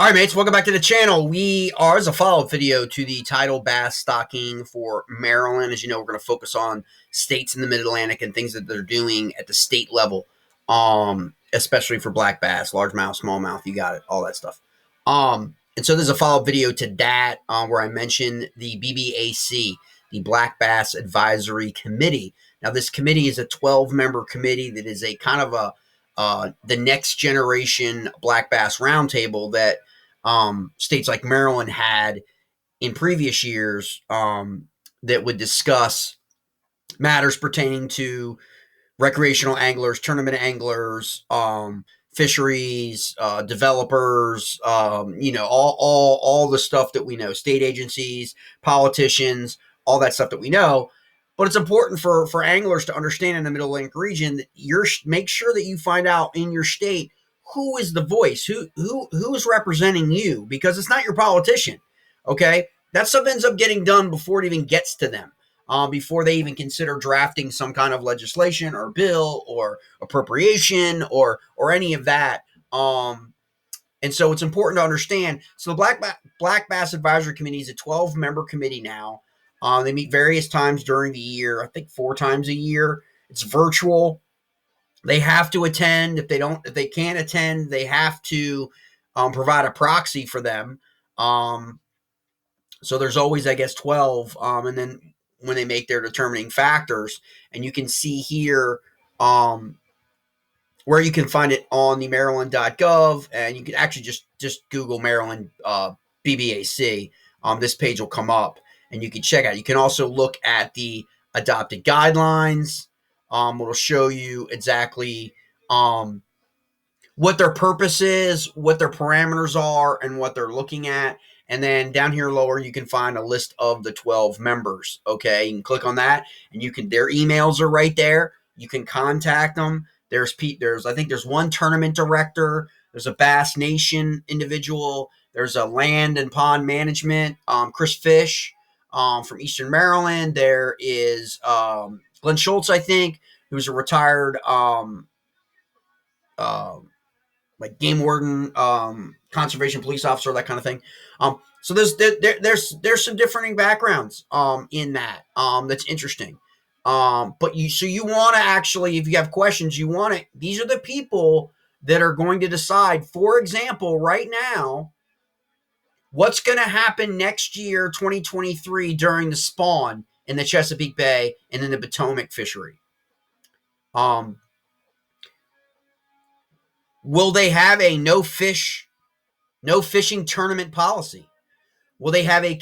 All right, mates, welcome back to the channel. As a follow-up video to the tidal bass stocking for Maryland. As you know, we're going to focus on states in the Mid-Atlantic and things that they're doing at the state level, especially for black bass, largemouth, smallmouth, you got it, all that stuff. And so there's a follow-up video to that where I mentioned the BBAC, the Black Bass Advisory Committee. Now, this committee is a 12-member committee that is a kind of the next generation black bass roundtable that states like Maryland had in previous years that would discuss matters pertaining to recreational anglers, tournament anglers, fisheries, developers, all the stuff that we know, state agencies, politicians, all that stuff that we know. But it's important for anglers to understand in the Middle Atlantic region that make sure that you find out in your state who is the voice, who's representing you, because it's not your politician. Okay, that stuff ends up getting done before it even gets to them, before they even consider drafting some kind of legislation or bill or appropriation or any of that. And so it's important to understand. So the Black Bass Advisory Committee is a 12-member committee now. They meet various times during the year, I think 4 times a year. It's virtual. They have to attend. If they can't attend, they have to provide a proxy for them. So there's always, I guess, 12. And then when they make their determining factors, and you can see here where you can find it on the maryland.gov, and you can actually just Google Maryland BBAC. This page will come up, and you can check out. You can also look at the adopted guidelines. It'll show you exactly what their purpose is, what their parameters are, and what they're looking at. And then down here lower, you can find a list of the 12 members. Okay, you can click on that, and their emails are right there. You can contact them. I think there's one tournament director. There's a Bass Nation individual. There's a land and pond management, Chris Fish, from Eastern Maryland. There is Glenn Schultz, I think, who's a retired like game warden, conservation police officer, that kind of thing. So there's some differing backgrounds in that that's interesting. But you want to actually, if you have questions, these are the people that are going to decide. For example, right now, what's going to happen next year, 2023, during the spawn in the Chesapeake Bay and in the Potomac fishery. Will they have a no fishing tournament policy? Will they have a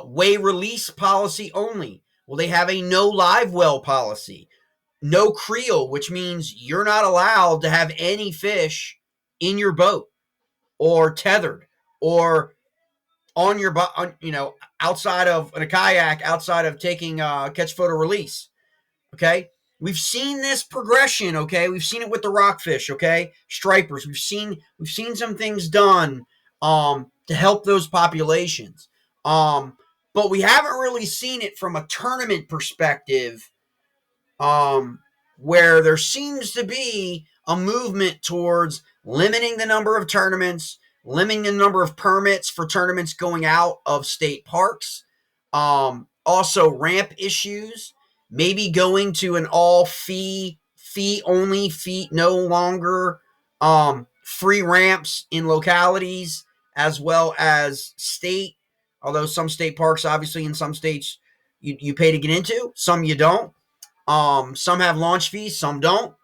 weigh release policy only? Will they have a no live well policy? No creel, which means you're not allowed to have any fish in your boat or tethered or on your outside of in a kayak, outside of taking catch, photo, release. Okay. We've seen this progression, okay? We've seen it with the rockfish, okay? Stripers. We've seen some things done to help those populations. But we haven't really seen it from a tournament perspective, where there seems to be a movement towards limiting the number of tournaments, limiting the number of permits for tournaments going out of state parks. Also ramp issues. Maybe going to an all fee only, no longer free ramps in localities, as well as state. Although some state parks, obviously in some states, you pay to get into, some you don't. Some have launch fees, some don't.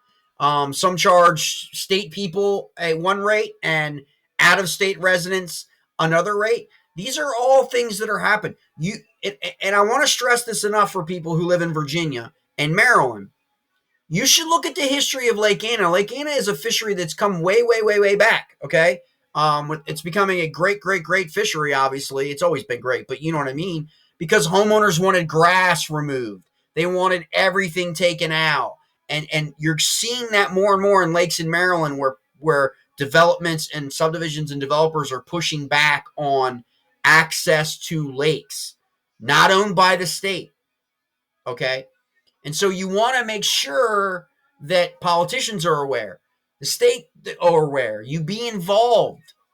Some charge state people one rate and out-of-state residents another rate. These are all things that are happening. And I want to stress this enough for people who live in Virginia and Maryland. You should look at the history of Lake Anna. Lake Anna is a fishery that's come way, way, way, way back, okay? It's becoming a great, great, great fishery, obviously. It's always been great, but you know what I mean? Because homeowners wanted grass removed. They wanted everything taken out. And you're seeing that more and more in lakes in Maryland where developments and subdivisions and developers are pushing back on access to lakes, not owned by the state, okay? And so you want to make sure that politicians are aware, the state are aware, you be involved.